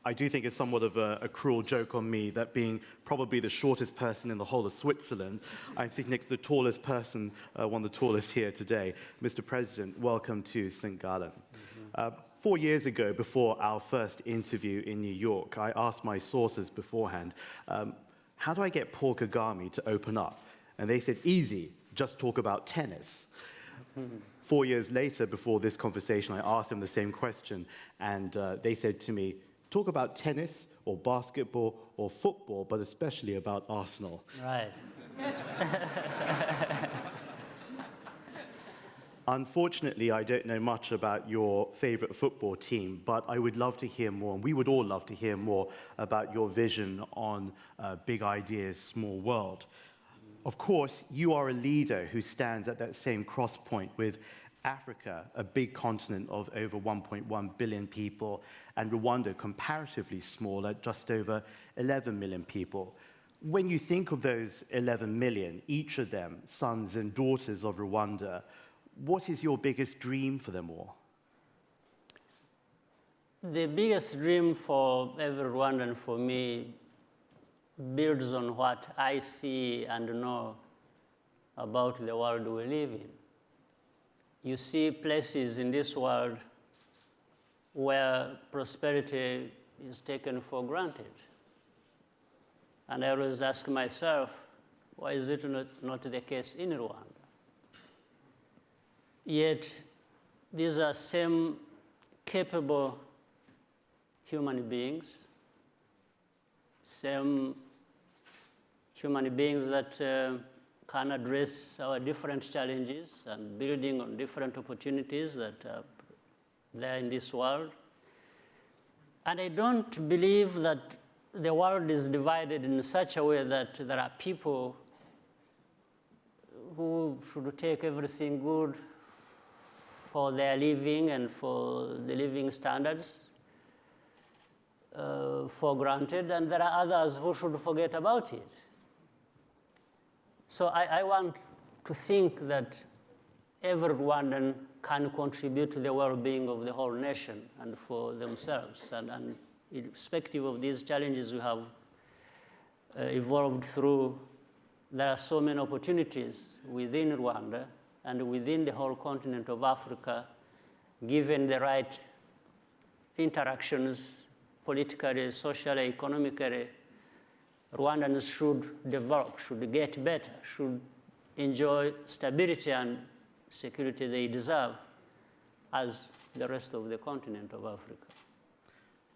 I do think it's somewhat of a cruel joke on me that being probably the shortest person in the whole of Switzerland, I'm sitting next to the tallest person, one of the tallest here today. Mr. President, welcome to St. Gallen. 4 years ago, before our first interview in New York, I asked my sources beforehand, how do I get Paul Kagame to open up? And they said, easy, just talk about tennis. 4 years later, before this conversation, I asked them the same question, and they said to me, talk about tennis or basketball or football, but especially about Arsenal. Right. Unfortunately, I don't know much about your favorite football team, but I would love to hear more, and we would all love to hear more about your vision on big ideas, small world. Of course, you are a leader who stands at that same cross point with Africa, a big continent of over 1.1 billion people, and Rwanda, comparatively small at just over 11 million people. When you think of those 11 million, each of them sons and daughters of Rwanda, what is your biggest dream for them all? The biggest dream for every Rwandan, for me, builds on what I see and know about the world we live in. You see places in this world where prosperity is taken for granted. And I always ask myself, why is it not the case in Rwanda? Yet, these are same capable human beings, same human beings that can address our different challenges and building on different opportunities that are there in this world. And I don't believe that the world is divided in such a way that there are people who should take everything good for their living and for the living standards for granted, and there are others who should forget about it. So I want to think that every Rwandan can contribute to the well-being of the whole nation and for themselves. And irrespective of these challenges we have evolved through, there are so many opportunities within Rwanda and within the whole continent of Africa, given the right interactions, politically, socially, economically. Rwandans should develop, should get better, should enjoy stability and security they deserve as the rest of the continent of Africa.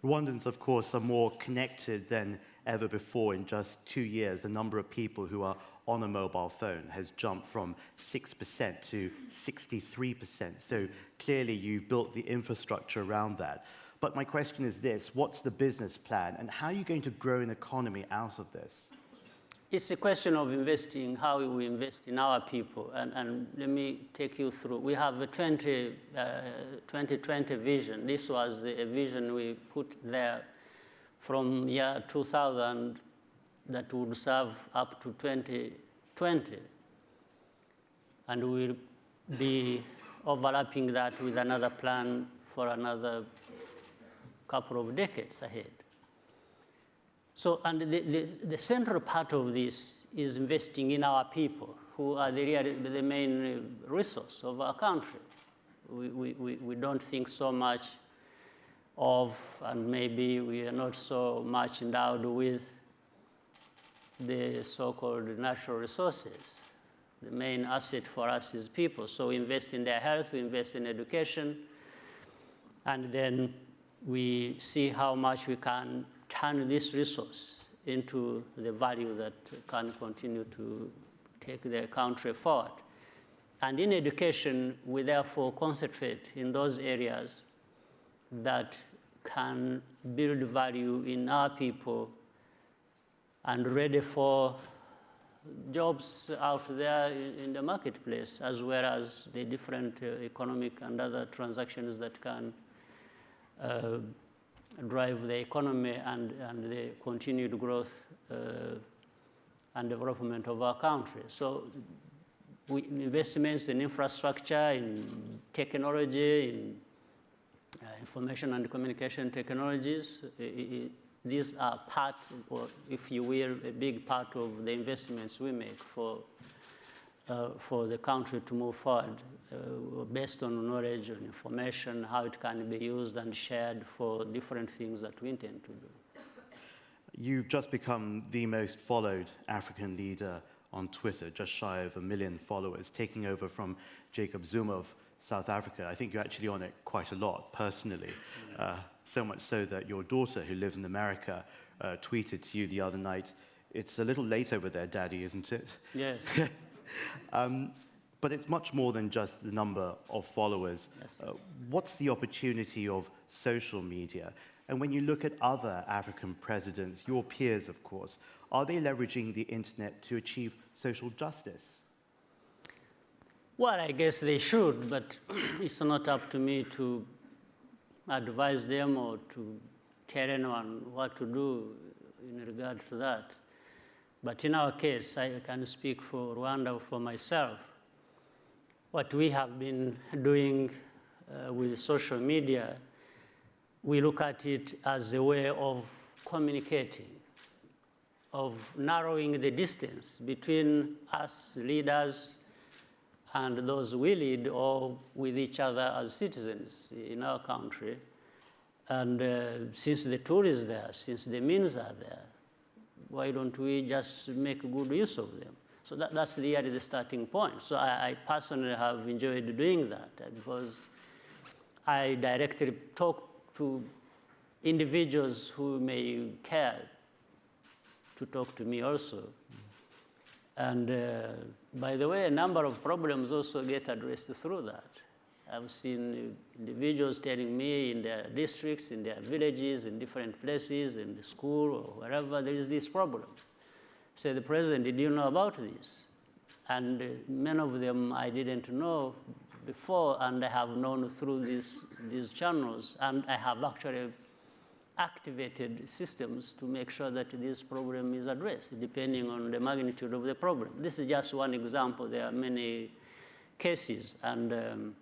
Rwandans, of course, are more connected than ever before. In just 2 years, the number of people who are on a mobile phone has jumped from 6% to 63%. So clearly you've built the infrastructure around that. But my question is this, what's the business plan and how are you going to grow an economy out of this? It's a question of investing, how we invest in our people. And let me take you through. We have a 2020 vision. This was a vision we put there from year 2000 that would serve up to 2020. And we'll be overlapping that with another plan for another couple of decades ahead. So, and the central part of this is investing in our people, who are the main resource of our country. We don't think so much of, and maybe we are not so much endowed with, the so-called natural resources. The main asset for us is people. So we invest in their health, we invest in education, and then we see how much we can turn this resource into the value that can continue to take the country forward. And in education, we therefore concentrate in those areas that can build value in our people and ready for jobs out there in the marketplace, as well as the different economic and other transactions that can drive the economy and the continued growth and development of our country. So investments in infrastructure, in technology, in information and communication technologies. These are part, or if you will, a big part of the investments we make for the country to move forward based on knowledge and information, how it can be used and shared for different things that we intend to do. You've just become the most followed African leader on Twitter, just shy of 1 million followers, taking over from Jacob Zuma of South Africa. I think you're actually on it quite a lot personally, so much so that your daughter, who lives in America, tweeted to you the other night, "It's a little late over there, Daddy, isn't it?" Yes. But it's much more than just the number of followers. Yes. What's the opportunity of social media? And when you look at other African presidents, your peers, of course, are they leveraging the internet to achieve social justice? Well, I guess they should, but it's not up to me to advise them or to tell anyone what to do in regard to that. But in our case, I can speak for Rwanda, for myself. What we have been doing with social media, we look at it as a way of communicating, of narrowing the distance between us leaders and those we lead, or with each other as citizens in our country. And since the tool is there, since the means are there, why don't we just make good use of them? So that's really the starting point. So I personally have enjoyed doing that because I directly talk to individuals who may care to talk to me also. And by the way, a number of problems also get addressed through that. I've seen individuals telling me in their districts, in their villages, in different places, in the school or wherever there is this problem. Say, the president, did you know about this? And many of them I didn't know before, and I have known through these channels, and I have actually activated systems to make sure that this problem is addressed, depending on the magnitude of the problem. This is just one example. There are many cases, and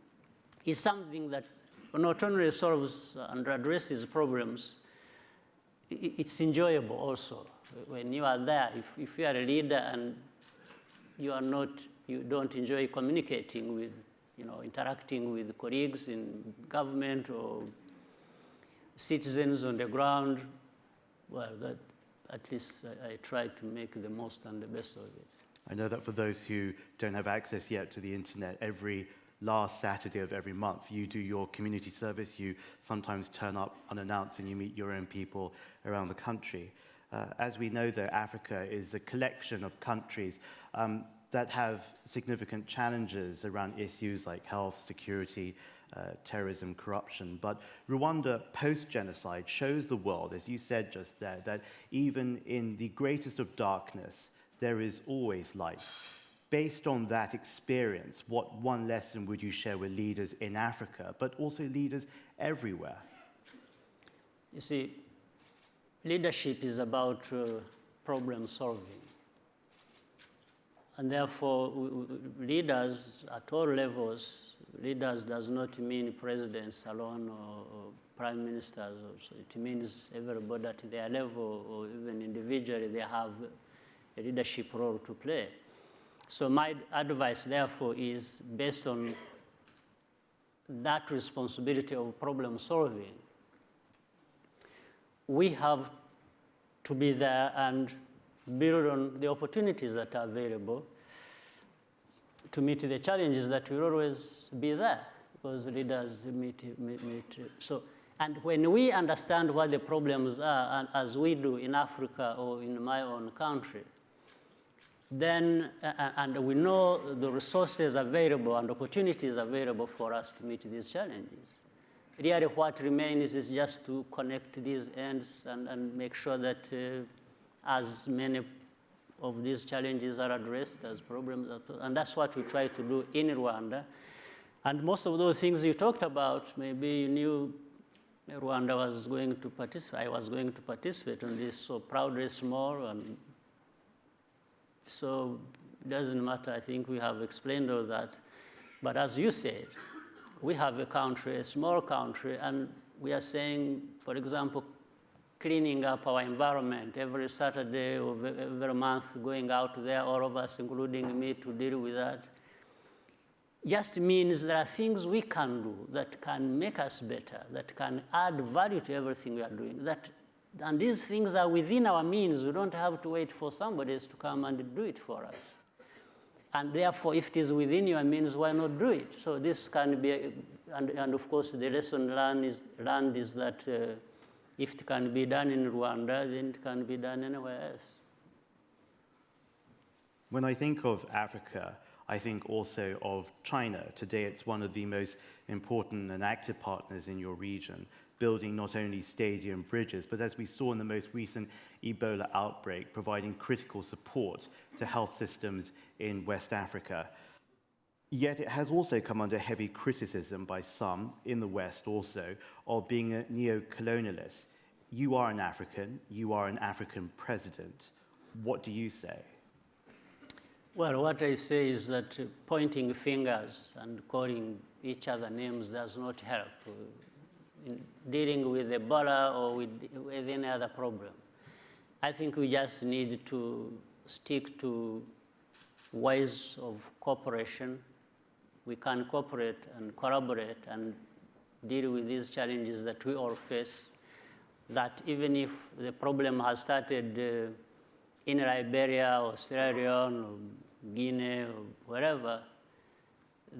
it's something that not only solves and addresses problems, it's enjoyable also. When you are there, if you are a leader and you don't enjoy communicating with, interacting with colleagues in government or citizens on the ground, well, that at least I try to make the most and the best of it. I know that for those who don't have access yet to the internet, every last Saturday of every month, you do your community service. You sometimes turn up unannounced and you meet your own people around the country. As we know, though, Africa is a collection of countries that have significant challenges around issues like health, security, terrorism, corruption. But Rwanda post-genocide shows the world, as you said just there, that even in the greatest of darkness, there is always light. Based on that experience, what one lesson would you share with leaders in Africa, but also leaders everywhere? You see, leadership is about problem solving. And therefore, leaders at all levels, leaders does not mean presidents alone or prime ministers also. It means everybody at their level or even individually, they have a leadership role to play. So my advice, therefore, is based on that responsibility of problem solving. We have to be there and build on the opportunities that are available to meet the challenges that will always be there, because leaders meet. So, and when we understand what the problems are, and as we do in Africa or in my own country, then, and we know the resources available and opportunities available for us to meet these challenges. Really what remains is just to connect these ends and make sure that as many of these challenges are addressed as problems. And that's what we try to do in Rwanda. And most of those things you talked about, maybe you knew Rwanda was going to participate. I was going to participate on this, so proudly small. And so it doesn't matter. I think we have explained all that. But as you said, we have a country, a small country, and we are saying, for example, cleaning up our environment every Saturday or every month, going out there, all of us, including me, to deal with that, just means there are things we can do that can make us better, that can add value to everything we are doing. And these things are within our means. We don't have to wait for somebody else to come and do it for us. And therefore, if it is within your means, why not do it? So this can be, and of course, the lesson learned is that if it can be done in Rwanda, then it can be done anywhere else. When I think of Africa, I think also of China. Today, it's one of the most important and active partners in your region, building not only stadium bridges, but as we saw in the most recent Ebola outbreak, providing critical support to health systems in West Africa. Yet it has also come under heavy criticism by some, in the West also, of being a neocolonialist. You are an African president. What do you say? Well, what I say is that pointing fingers and calling each other names does not help in dealing with Ebola or with any other problem. I think we just need to stick to ways of cooperation. We can cooperate and collaborate and deal with these challenges that we all face, that even if the problem has started in Liberia or Sierra Leone or Guinea or wherever,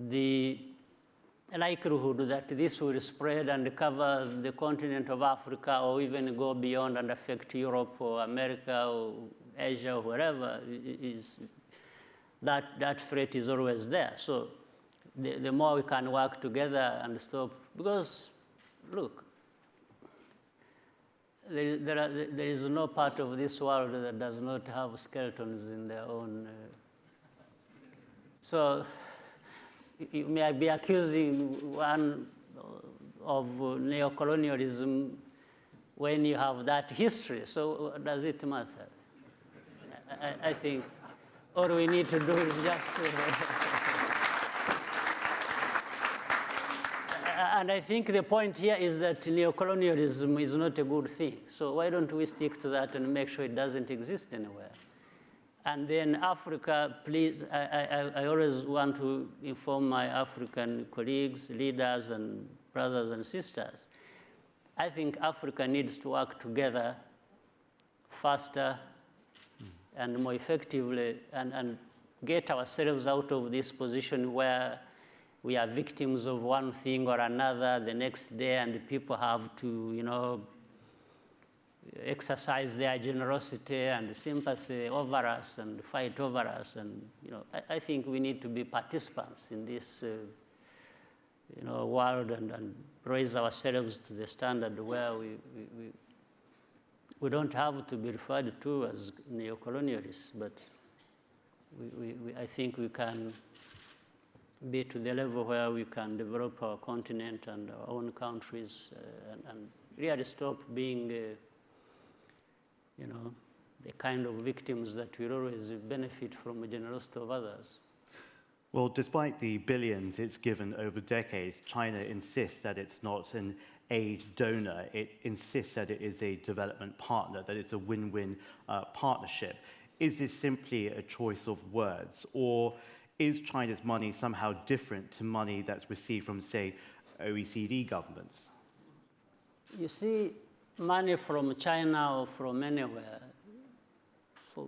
the likelihood that this will spread and cover the continent of Africa or even go beyond and affect Europe or America or Asia or wherever, that threat is always there. So the more we can work together and stop, because look, there is no part of this world that does not have skeletons in their own. So you may be accusing one of neocolonialism when you have that history. So does it matter? I think all we need to do is just. And I think the point here is that neocolonialism is not a good thing. So why don't we stick to that and make sure it doesn't exist anywhere? And then Africa, please, I always want to inform my African colleagues, leaders, and brothers and sisters. I think Africa needs to work together faster and more effectively and get ourselves out of this position where we are victims of one thing or another the next day, and the people have to, exercise their generosity and sympathy over us and fight over us. And, I think we need to be participants in this, world and raise ourselves to the standard where we don't have to be referred to as neocolonialists, but I think we can be to the level where we can develop our continent and our own countries and really stop being, the kind of victims that will always benefit from the generosity of others. Well, despite the billions it's given over decades, China insists that it's not an aid donor. It insists that it is a development partner, that it's a win-win partnership. Is this simply a choice of words, or is China's money somehow different to money that's received from, say, OECD governments? You see, money from China or from anywhere,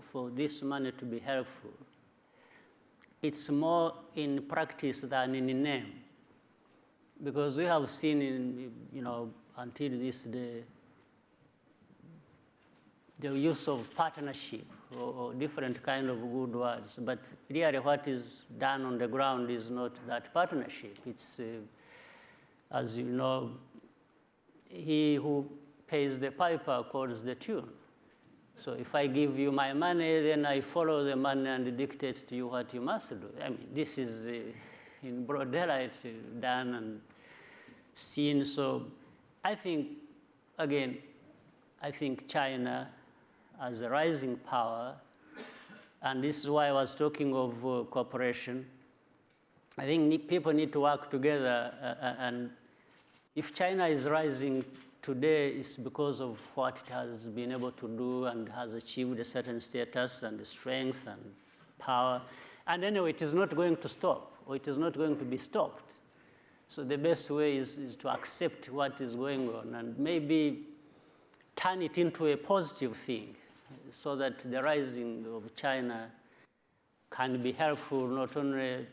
for this money to be helpful, it's more in practice than in name. Because we have seen, until this day, the use of partnership or different kind of good words. But really what is done on the ground is not that partnership. It's, as you know, he who pays the piper calls the tune. So if I give you my money, then I follow the money and dictate to you what you must do. I mean, this is in broad daylight done and seen. So I think, again, China as a rising power, and this is why I was talking of cooperation. I think people need to work together, and if China is rising today, it's because of what it has been able to do and has achieved a certain status and strength and power. And anyway, it is not going to stop, or it is not going to be stopped. So the best way is to accept what is going on and maybe turn it into a positive thing so that the rising of China can be helpful not only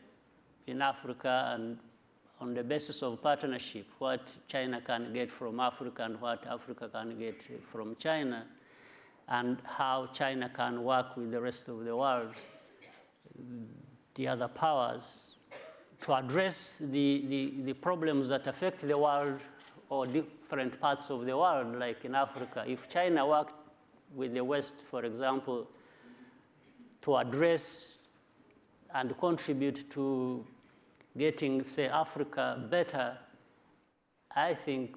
in Africa and on the basis of partnership, what China can get from Africa and what Africa can get from China, and how China can work with the rest of the world, the other powers, to address the problems that affect the world or different parts of the world, like in Africa. If China worked with the West, for example, to address and contribute to getting, say, Africa better, I think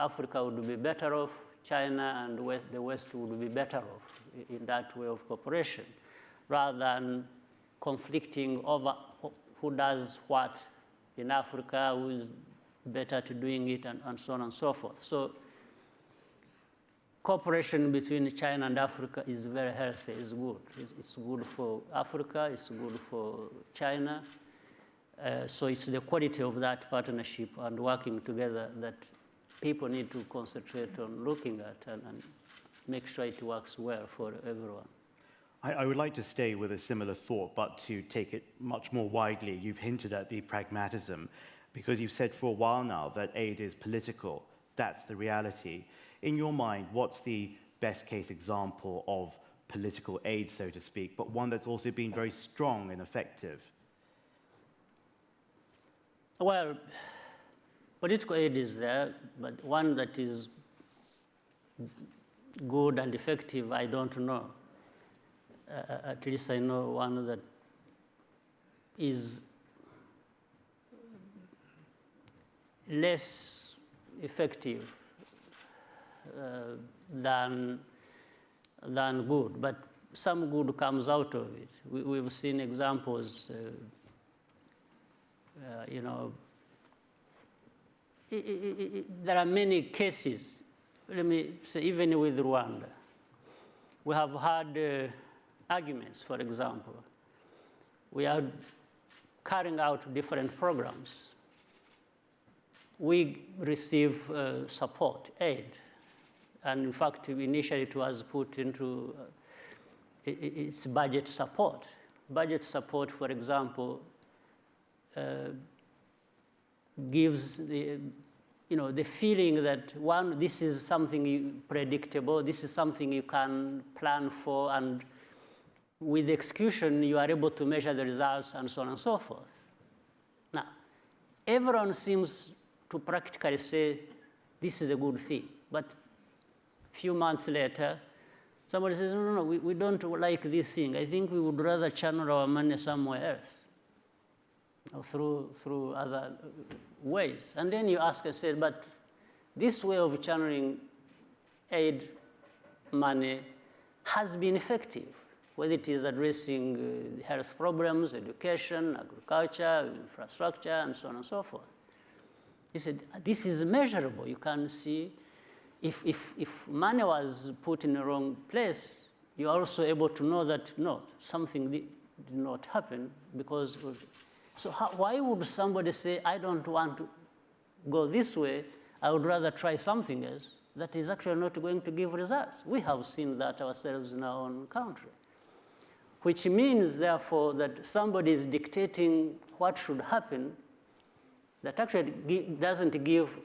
Africa would be better off, China and the West would be better off in that way of cooperation, rather than conflicting over who does what in Africa, who is better to doing it, and so on and so forth. So cooperation between China and Africa is very healthy, it's good. It's good for Africa, it's good for China. So it's the quality of that partnership and working together that people need to concentrate on looking at and make sure it works well for everyone. I would like to stay with a similar thought, but to take it much more widely. You've hinted at the pragmatism, because you've said for a while now that aid is political. That's the reality. In your mind, what's the best case example of political aid, so to speak, but one that's also been very strong and effective? Well, political aid is there, but one that is good and effective, I don't know. At least I know one that is less effective than good, but some good comes out of it. We've seen examples, you know, there are many cases. Let me say, even with Rwanda, we have had arguments, for example. We are carrying out different programs. We receive support, aid, and in fact, initially it was put into its budget support. Budget support, for example, gives the feeling that, one, this is something predictable, this is something you can plan for, and with execution, you are able to measure the results and so on and so forth. Now, everyone seems to practically say, this is a good thing. But a few months later, somebody says, no, we don't like this thing. I think we would rather channel our money somewhere else, or through other ways. And then you ask and say, but this way of channeling aid money has been effective, whether it is addressing health problems, education, agriculture, infrastructure, and so on and so forth. He said, this is measurable. You can see if money was put in the wrong place, you're also able to know that, no, something did not happen because of it. So why would somebody say, I don't want to go this way, I would rather try something else that is actually not going to give results? We have seen that ourselves in our own country, which means, therefore, that somebody is dictating what should happen that actually doesn't give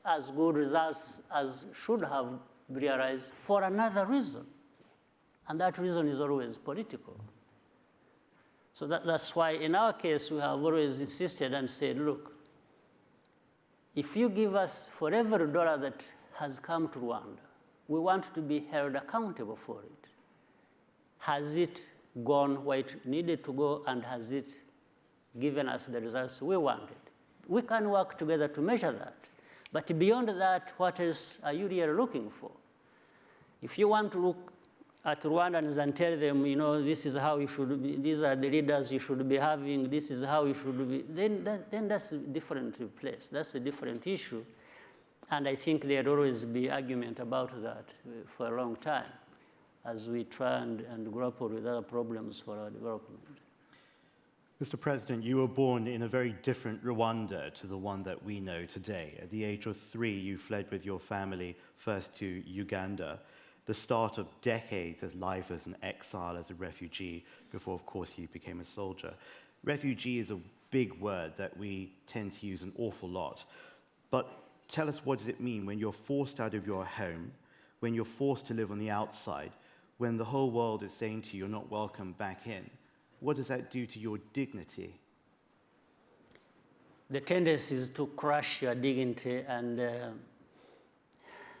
as good results as should have realized for another reason. And that reason is always political. So that's why in our case, we have always insisted and said, look, if you give us for every dollar that has come to Rwanda, we want to be held accountable for it. Has it gone where it needed to go, and has it given us the results we wanted? We can work together to measure that. But beyond that, what else are you really looking for? If you want to look at Rwandans and tell them, you know, this is how you should be, these are the leaders you should be having, this is how you should be, then that's a different place. That's a different issue. And I think there'll always be argument about that for a long time as we try and grapple with other problems for our development. Mr. President, you were born in a very different Rwanda to the one that we know today. At the age of 3, you fled with your family first to Uganda, the start of decades of life as an exile, as a refugee, before, of course, you became a soldier. Refugee is a big word that we tend to use an awful lot. But tell us, what does it mean when you're forced out of your home, when you're forced to live on the outside, when the whole world is saying to you, you're not welcome back in? What does that do to your dignity? The tendency is to crush your dignity, and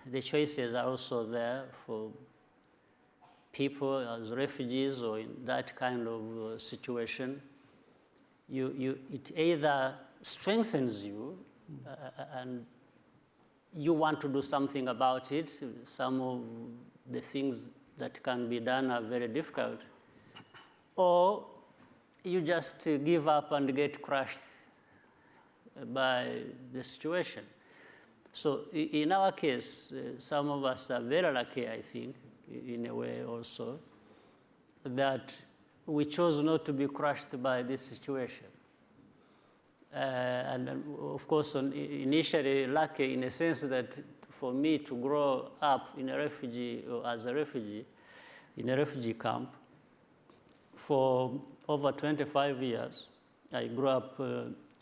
the choices are also there for people as refugees or in that kind of situation. It either strengthens you and you want to do something about it. Some of the things that can be done are very difficult. Or you just give up and get crushed by the situation. So in our case, some of us are very lucky, I think, in a way also, that we chose not to be crushed by this situation. And of course, initially lucky in a sense that for me to grow up in a refugee or as a refugee in a refugee camp for over 25 years. I grew up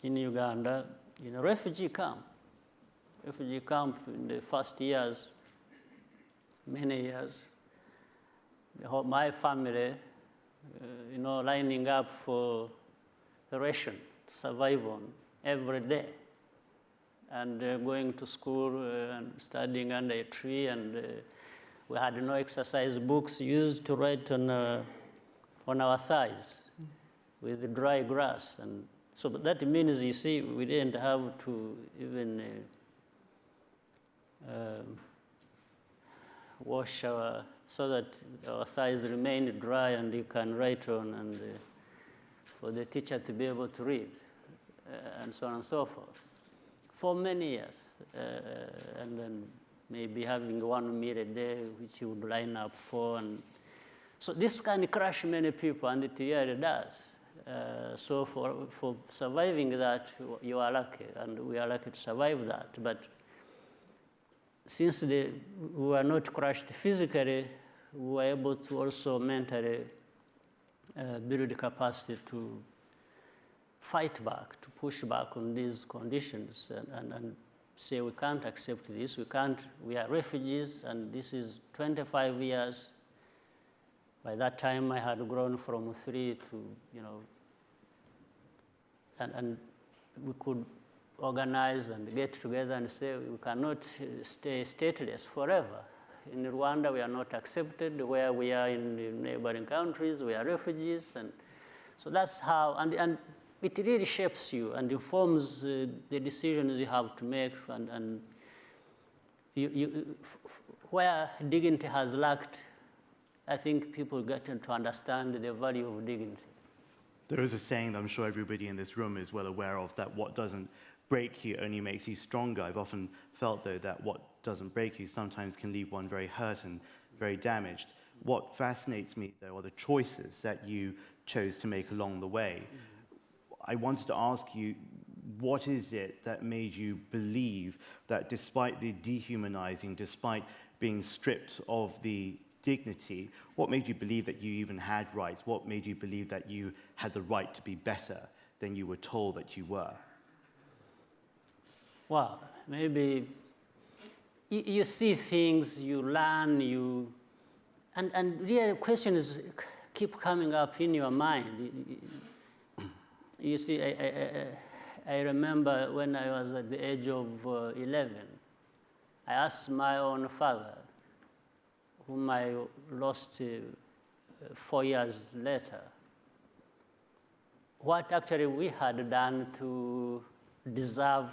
in Uganda in a refugee camp. Refugee camp in the first years, many years. My family, you know, lining up for the ration to survive on every day. And going to school and studying under a tree, and we had no exercise books used to write on our thighs with dry grass. And so that means, you see, we didn't have to even wash so that our thighs remained dry and you can write on, and for the teacher to be able to read, and so on and so forth. For many years, and then maybe having one meal a day, which you would line up for. And so this can crush many people, and it really does. So for surviving that, you are lucky, and we are lucky to survive that. But since we were not crushed physically, we were able to also mentally build the capacity to fight back, to push back on these conditions, and say we can't accept this, we are refugees, and this is 25 years. By that time, I had grown from 3 to, you know, and we could organize and get together and say we cannot stay stateless forever. In Rwanda, we are not accepted. Where we are in the neighboring countries, we are refugees. And so that's how, and it really shapes you and informs the decisions you have to make, and where dignity has lacked, I think people get to understand the value of dignity. There is a saying that I'm sure everybody in this room is well aware of, that what doesn't break you only makes you stronger. I've often felt, though, that what doesn't break you sometimes can leave one very hurt and very damaged. What fascinates me, though, are the choices that you chose to make along the way. I wanted to ask you, what is it that made you believe that despite the dehumanizing, despite being stripped of the dignity, what made you believe that you even had rights? What made you believe that you had the right to be better than you were told that you were? Well, maybe you see things, you learn, and really questions keep coming up in your mind. You see, I remember when I was at the age of 11, I asked my own father, whom I lost 4 years later, what actually we had done to deserve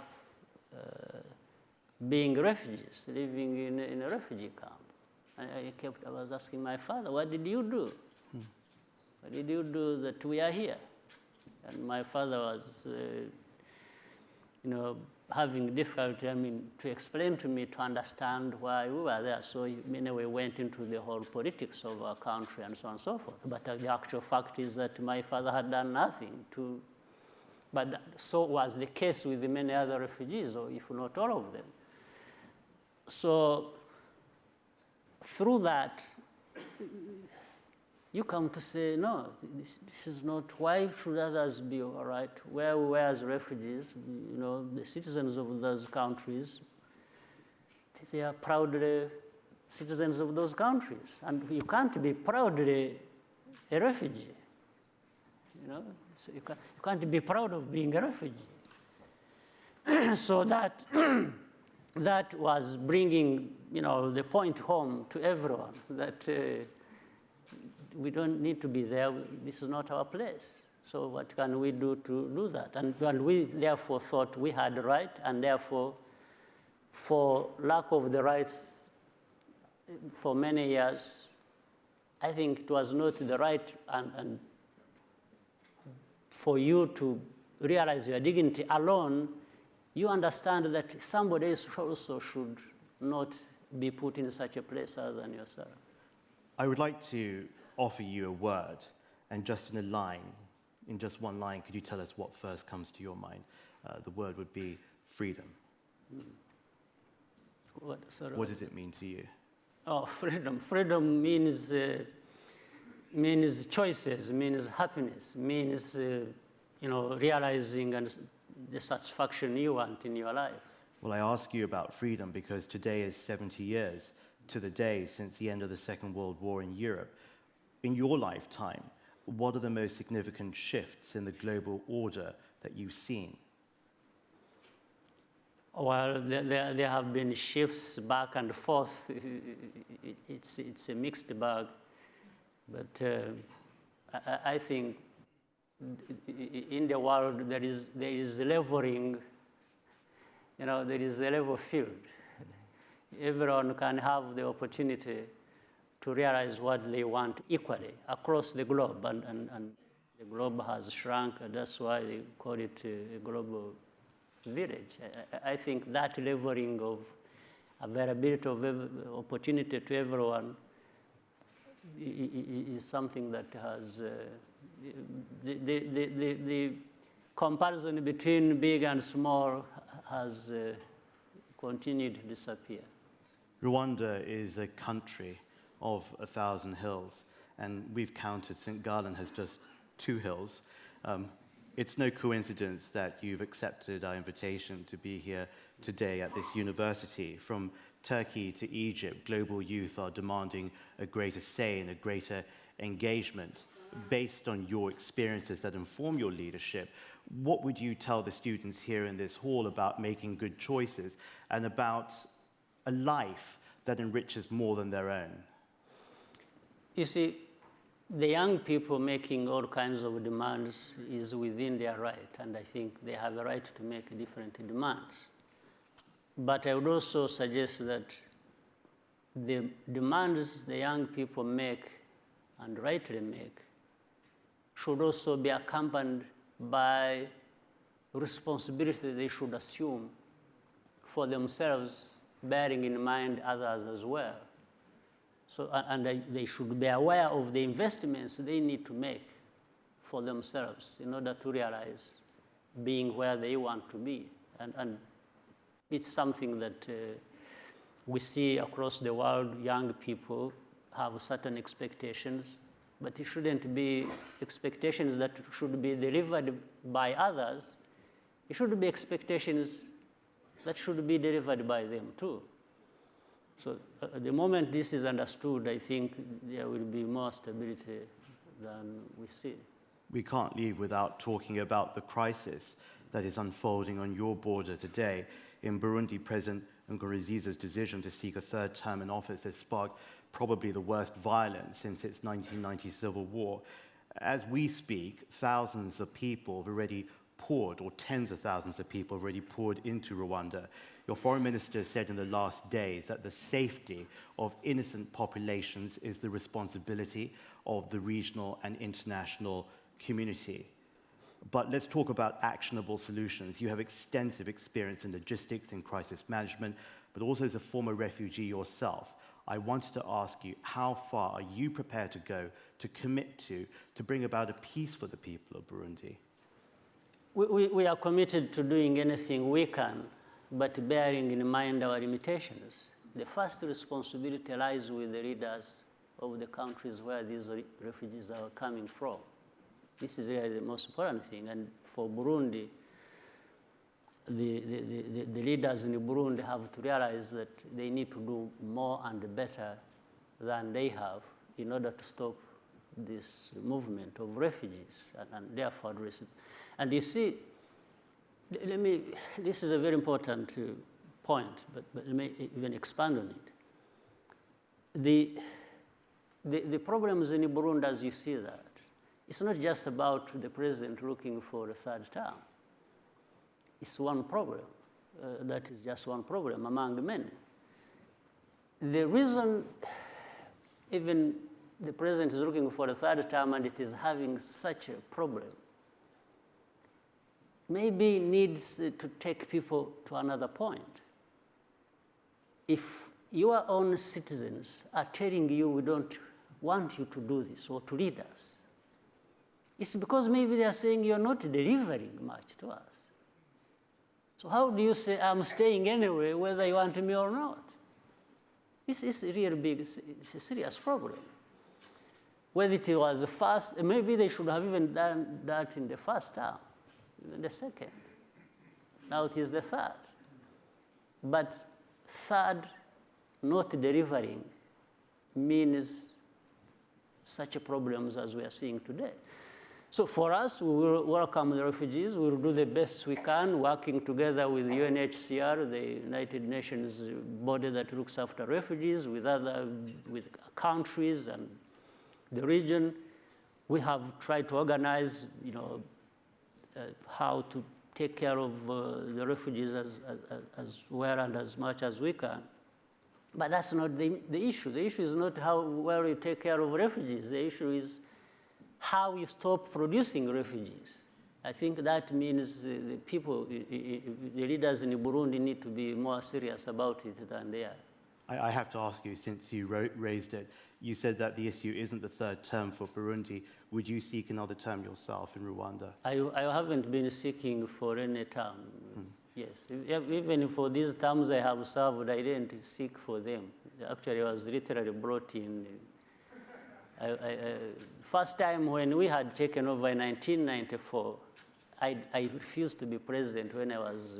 being refugees, living in a refugee camp. I was asking my father, what did you do? What did you do that we are here? And my father was, having difficulty, to explain to me, to understand why we were there. So he, anyway, went into the whole politics of our country and so on and so forth. But the actual fact is that my father had done nothing to, but so was the case with many other refugees, or if not all of them. So through that, you come to say, no, this is not, why should others be all right? Where we were as refugees, the citizens of those countries, they are proudly citizens of those countries. And you can't be proudly a refugee, So you can't be proud of being a refugee. So that, that was bringing, the point home to everyone that we don't need to be there. This is not our place. So what can we do to do that? And we therefore thought we had the right, and therefore, for lack of the rights for many years, I think it was not the right and for you to realize your dignity alone, you understand that somebody else also should not be put in such a place other than yourself. I would like to offer you a word, and just in just one line, could you tell us what first comes to your mind? The word would be freedom. What does it mean to you? Oh, freedom. Freedom means choices, means happiness, means realizing and the satisfaction you want in your life. Well, I ask you about freedom because today is 70 years to the day since the end of the Second World War in Europe. In your lifetime, what are the most significant shifts in the global order that you've seen? Well, there have been shifts back and forth. It's a mixed bag. But I think in the world there is leveling, there is a level field. Everyone can have the opportunity to realize what they want equally across the globe, and the globe has shrunk, and that's why they call it a global village. I think that leveling of availability of opportunity to everyone is something that has the comparison between big and small has continued to disappear. Rwanda is a country of 1,000 hills, and we've counted St. Gallen has just 2 hills. It's no coincidence that you've accepted our invitation to be here today at this university. From Turkey to Egypt, global youth are demanding a greater say and a greater engagement. Based on your experiences that inform your leadership, what would you tell the students here in this hall about making good choices and about a life that enriches more than their own? You see, the young people making all kinds of demands is within their right, and I think they have a right to make different demands. But I would also suggest that the demands the young people make, and rightly make, should also be accompanied by responsibility they should assume for themselves, bearing in mind others as well. So, and they should be aware of the investments they need to make for themselves in order to realize being where they want to be. And it's something that we see across the world. Young people have certain expectations, but it shouldn't be expectations that should be delivered by others. It should be expectations that should be delivered by them too. So the moment this is understood, I think there will be more stability than we see. We can't leave without talking about the crisis that is unfolding on your border today. In Burundi, President Nkurunziza's decision to seek a 3rd term in office has sparked probably the worst violence since its 1990 civil war. As we speak, thousands of people have already poured, or tens of thousands of people have already poured into Rwanda. Your foreign minister said in the last days that the safety of innocent populations is the responsibility of the regional and international community. But let's talk about actionable solutions. You have extensive experience in logistics and crisis management, but also as a former refugee yourself. I wanted to ask you, how far are you prepared to go, to commit to bring about a peace for the people of Burundi? We are committed to doing anything we can, but bearing in mind our limitations. The first responsibility lies with the leaders of the countries where these refugees are coming from. This is really the most important thing. And for Burundi, the leaders in Burundi have to realize that they need to do more and better than they have in order to stop this movement of refugees and therefore address it. And you see, this is a very important point, but let me even expand on it. The problems in Burundi, as you see that, it's not just about the president looking for a third term. It's one problem. That is just one problem among many. The reason even the president is looking for a third term and it is having such a problem maybe needs to take people to another point. If your own citizens are telling you we don't want you to do this or to lead us, it's because maybe they are saying you're not delivering much to us. So how do you say I'm staying anyway whether you want me or not? This is a really big, it's a serious problem. Whether it was the first, maybe they should have even done that in the first term, even the second. Now it is the third. But third, not delivering means such problems as we are seeing today. So for us, we will welcome the refugees. We will do the best we can, working together with UNHCR, the United Nations body that looks after refugees, with countries and the region. We have tried to organize, how to take care of the refugees as well and as much as we can. But that's not the issue. The issue is not how well you take care of refugees. The issue is how you stop producing refugees. I think that means the people, the leaders in Burundi need to be more serious about it than they are. I have to ask you, since you raised it, you said that the issue isn't the third term for Burundi. Would you seek another term yourself in Rwanda? I haven't been seeking for any term. Yes, even for these terms I have served, I didn't seek for them. Actually, I was literally brought in. First time when we had taken over in 1994, I refused to be president when I was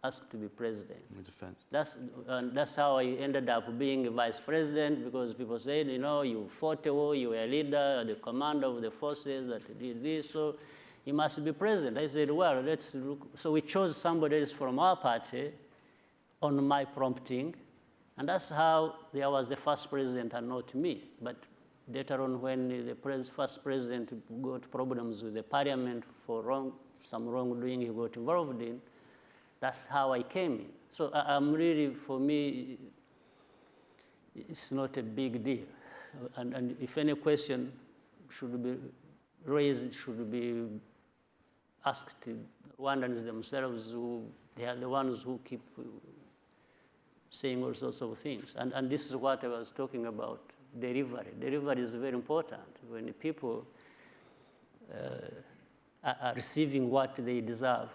asked to be president. In defense. That's how I ended up being vice president, because people said, you fought a war, you were a leader, the commander of the forces that did this, so you must be president. I said, well, let's look. So we chose somebody else from our party on my prompting, and that's how there was the first president and not me. But later on, when the first president got problems with the parliament for some wrongdoing he got involved in, that's how I came in. So I'm really, for me, it's not a big deal. And if any question should be raised, should be asked to Rwandans themselves, they are the ones who keep saying all sorts of things. And this is what I was talking about, delivery. Delivery is very important. When people are receiving what they deserve,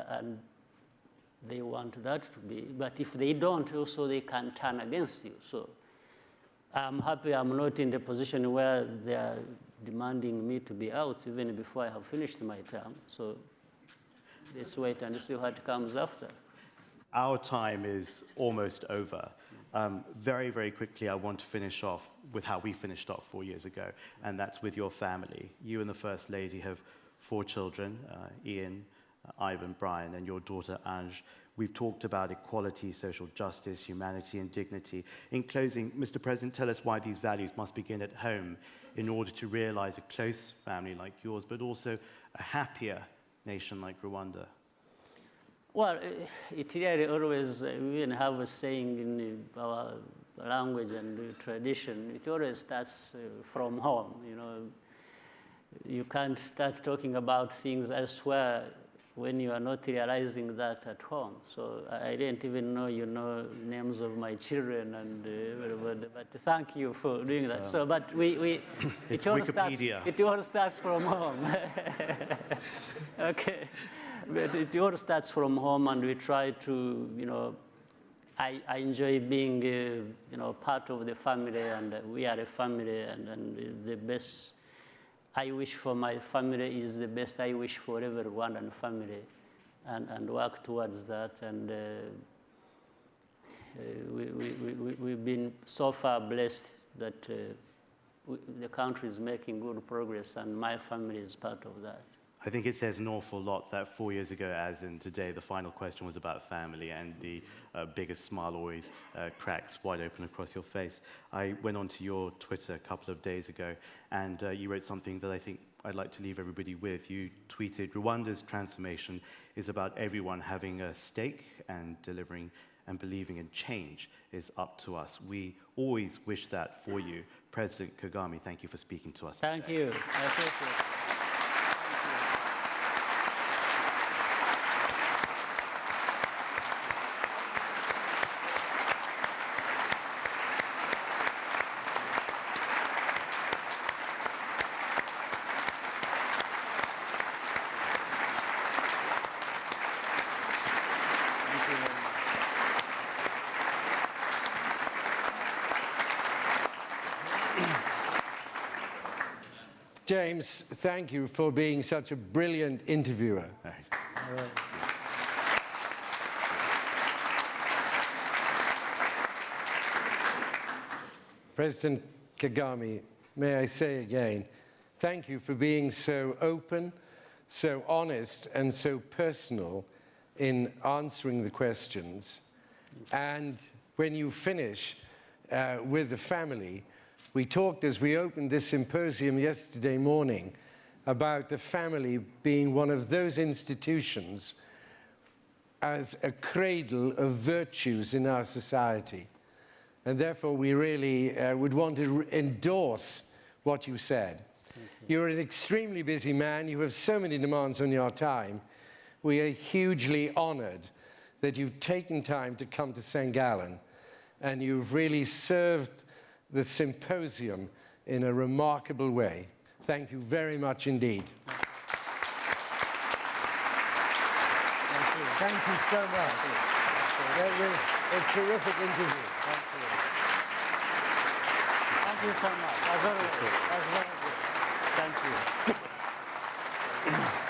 and they want that to be, but if they don't, also they can turn against you. So I'm happy I'm not in the position where they are demanding me to be out even before I have finished my term. So let's wait and see what comes after. Our time is almost over. Very, very quickly, I want to finish off with how we finished off 4 years ago, and that's with your family. You and the First Lady have 4 children, Ian, Ivan, Brian, and your daughter, Ange. We've talked about equality, social justice, humanity, and dignity. In closing, Mr. President, tell us why these values must begin at home in order to realize a close family like yours, but also a happier nation like Rwanda? Well, it really always, we even have a saying in our language and tradition, it always starts from home, you know. You can't start talking about things elsewhere when you are not realizing that at home. So I didn't even know, you know, names of my children and but thank you for doing that. So, but it all starts from home. Okay, but it all starts from home, and we try to, you know, I enjoy being, you know, part of the family, and we are a family, and the best I wish for my family is the best I wish for every Rwandan family, and work towards that. And we've been so far blessed that the country is making good progress, and my family is part of that. I think it says an awful lot that 4 years ago, as in today, the final question was about family, and the biggest smile always cracks wide open across your face. I went onto your Twitter a couple of days ago, and you wrote something that I think I'd like to leave everybody with. You tweeted, "Rwanda's transformation is about everyone having a stake, and delivering and believing in change is up to us." We always wish that for you. President Kagame, thank you for speaking to us. Thank you. I appreciate it. James, thank you for being such a brilliant interviewer. President Kagame, may I say again, thank you for being so open, so honest, and so personal in answering the questions. And when you finish with the family, we talked as we opened this symposium yesterday morning about the family being one of those institutions as a cradle of virtues in our society. And therefore, we really would want to endorse what you said. You're an extremely busy man. You have so many demands on your time. We are hugely honored that you've taken time to come to St. Gallen, and you've really served the symposium in a remarkable way. Thank you very much indeed. Thank you so much. That was a terrific interview. Thank you so much. As always. As well. Thank you.